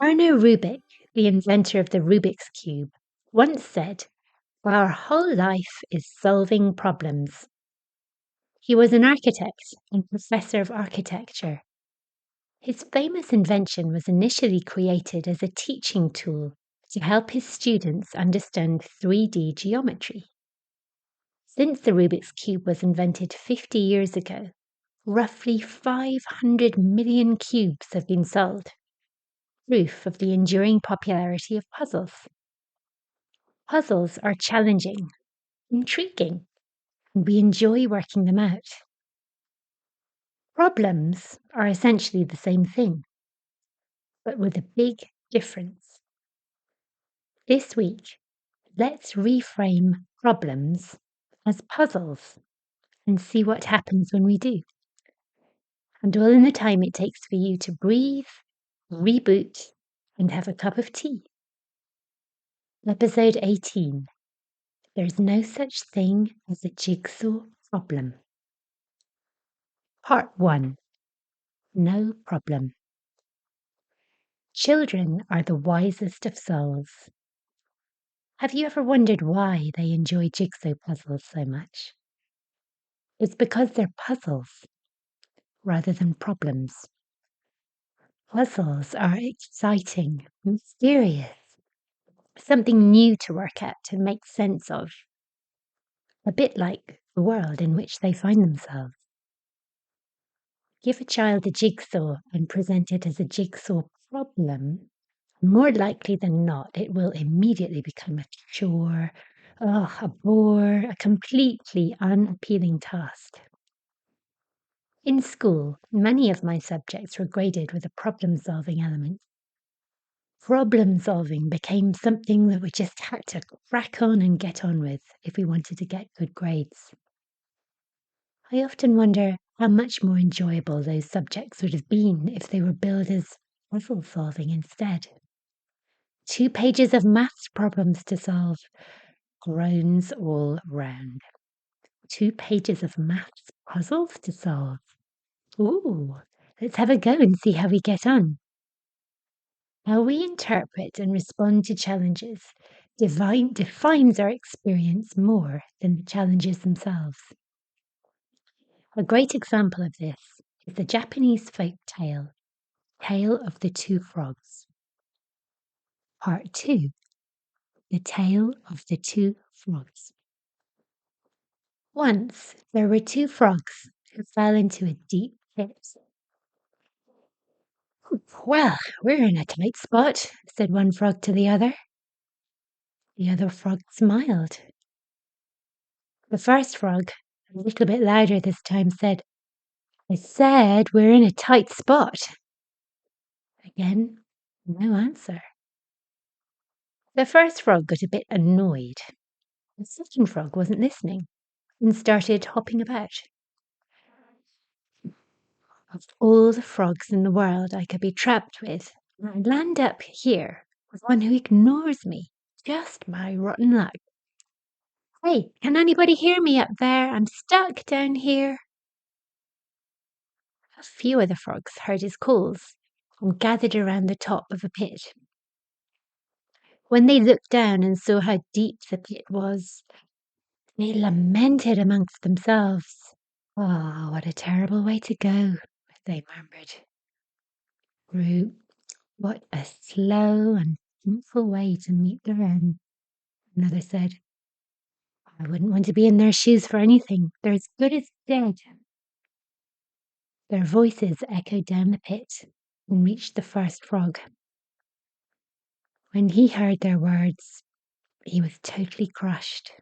Erno Rubik, the inventor of the Rubik's Cube, once said, "Our whole life is solving problems." He was an architect and professor of architecture. His famous invention was initially created as a teaching tool to help his students understand 3D geometry. Since the Rubik's Cube was invented 50 years ago, roughly 500 million cubes have been solved, proof of the enduring popularity of puzzles. Puzzles are challenging, intriguing, and we enjoy working them out. Problems are essentially the same thing, but with a big difference. This week, let's reframe problems as puzzles and see what happens when we do. And all in the time it takes for you to breathe, reboot, and have a cup of tea. Episode 18. There's no such thing as a jigsaw problem. Part 1. No problem. Children are the wisest of souls. Have you ever wondered why they enjoy jigsaw puzzles so much? It's because they're puzzles rather than problems. Puzzles are exciting, mysterious, something new to work at and make sense of, a bit like the world in which they find themselves. Give a child a jigsaw and present it as a jigsaw problem, more likely than not, it will immediately become a chore, a bore, a completely unappealing task. In school, many of my subjects were graded with a problem-solving element. Problem-solving became something that we just had to crack on and get on with if we wanted to get good grades. I often wonder how much more enjoyable those subjects would have been if they were billed as puzzle-solving instead. 2 pages of maths problems to solve. Groans all round. 2 pages of maths puzzles to solve. Ooh, let's have a go and see how we get on. How we interpret and respond to challenges defines our experience more than the challenges themselves. A great example of this is the Japanese folk tale, Tale of the Two Frogs. Part 2. The Tale of the Two Frogs. Once there were 2 frogs who fell into a deep pit. "Well, we're in a tight spot," said one frog to the other. The other frog smiled. The first frog, a little bit louder this time, said, "I said we're in a tight spot." Again, no answer. The first frog got a bit annoyed. The second frog wasn't listening and started hopping about. Of all the frogs in the world I could be trapped with, I land up here with one who ignores me. Just my rotten luck. "Hey, can anybody hear me up there? I'm stuck down here." A few of the frogs heard his calls and gathered around the top of a pit. When they looked down and saw how deep the pit was, they lamented amongst themselves. "Oh, what a terrible way to go," they murmured. "What a slow and painful way to meet their end." Another said, "I wouldn't want to be in their shoes for anything. They're as good as dead." Their voices echoed down the pit and reached the first frog. When he heard their words, he was totally crushed.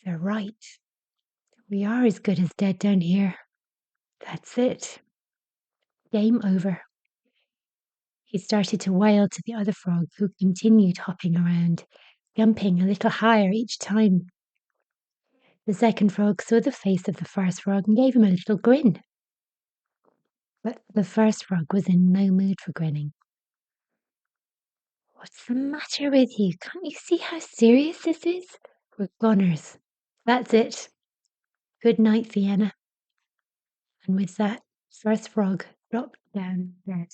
"They're right. We are as good as dead down here. That's it. Game over." He started to wail to the other frog, who continued hopping around, jumping a little higher each time. The second frog saw the face of the first frog and gave him a little grin. But the first frog was in no mood for grinning. "What's the matter with you? Can't you see how serious this is? We're goners. That's it. Good night, Vienna." And with that, first frog dropped down dead.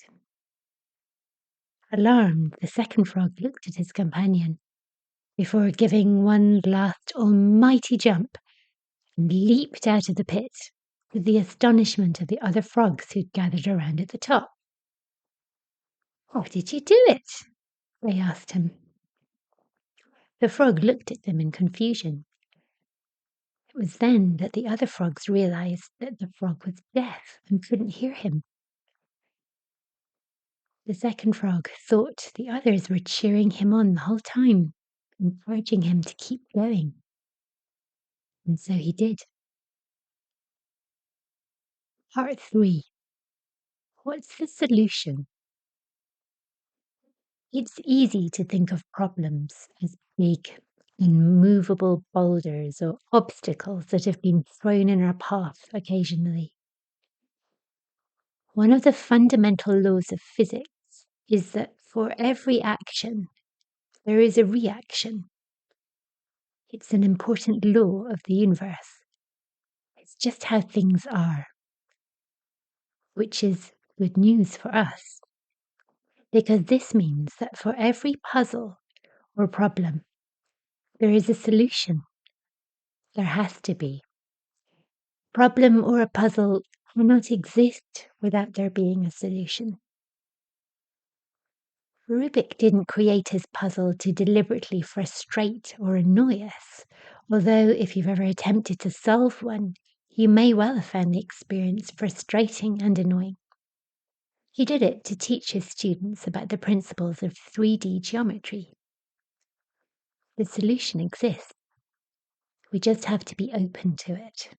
Alarmed, the second frog looked at his companion before giving one last almighty jump and leaped out of the pit, to the astonishment of the other frogs who'd gathered around at the top. "How did you do it?" they asked him. The frog looked at them in confusion. It was then that the other frogs realized that the frog was deaf and couldn't hear him. The second frog thought the others were cheering him on the whole time, encouraging him to keep going. And so he did. Part 3. What's the solution? It's easy to think of problems as big, immovable boulders or obstacles that have been thrown in our path occasionally. One of the fundamental laws of physics is that for every action, there is a reaction. It's an important law of the universe. It's just how things are, which is good news for us, because this means that for every puzzle or problem, there is a solution. There has to be. Problem or a puzzle cannot exist without there being a solution. Rubik didn't create his puzzle to deliberately frustrate or annoy us, although if you've ever attempted to solve one, you may well have found the experience frustrating and annoying. He did it to teach his students about the principles of 3D geometry. The solution exists. We just have to be open to it.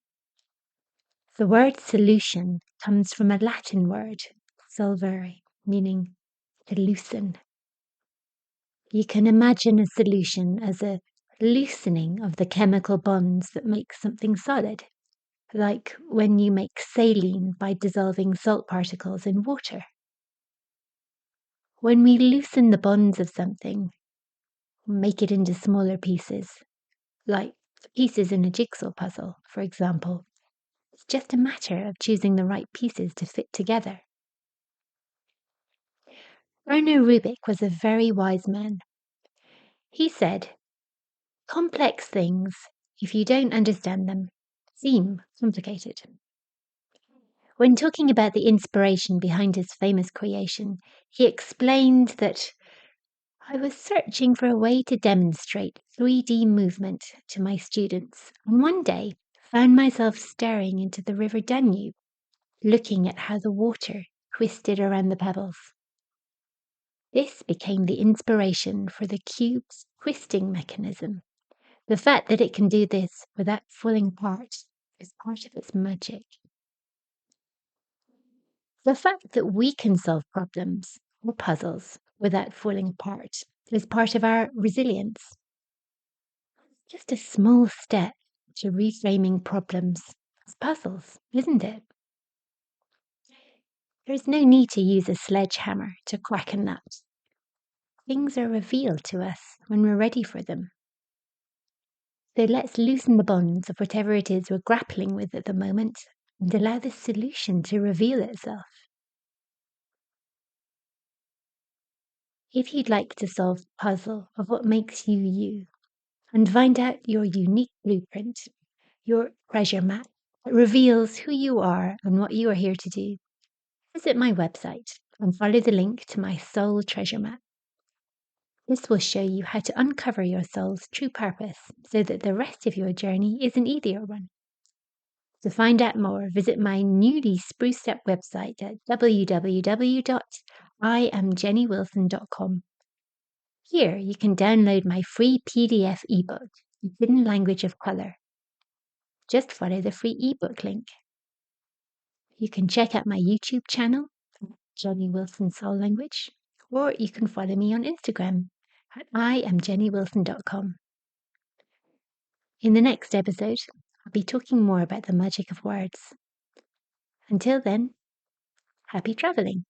The word solution comes from a Latin word, solvere, meaning to loosen. You can imagine a solution as a loosening of the chemical bonds that make something solid, like when you make saline by dissolving salt particles in water. When we loosen the bonds of something, make it into smaller pieces, like the pieces in a jigsaw puzzle, for example, it's just a matter of choosing the right pieces to fit together. Erno Rubik was a very wise man. He said, "Complex things, if you don't understand them, seem complicated." When talking about the inspiration behind his famous creation, he explained that I was searching for a way to demonstrate 3D movement to my students, and one day found myself staring into the river Danube, looking at how the water twisted around the pebbles. This became the inspiration for the cube's twisting mechanism. The fact that it can do this without falling apart is part of its magic. The fact that we can solve problems or puzzles without falling apart is part of our resilience. Just a small step to reframing problems as puzzles, isn't it? There is no need to use a sledgehammer to crack a nut. Things are revealed to us when we're ready for them. So let's loosen the bonds of whatever it is we're grappling with at the moment and allow the solution to reveal itself. If you'd like to solve the puzzle of what makes you you and find out your unique blueprint, your treasure map that reveals who you are and what you are here to do, visit my website and follow the link to my soul treasure map. This will show you how to uncover your soul's true purpose so that the rest of your journey is an easier one. To find out more, visit my newly spruced up website at www.iamjennywilson.com. Here you can download my free PDF ebook, The Hidden Language of Colour. Just follow the free ebook link. You can check out my YouTube channel, Jenny Wilson Soul Language, or you can follow me on Instagram at iamjennywilson.com. In the next episode, I'll be talking more about the magic of words. Until then, happy travelling.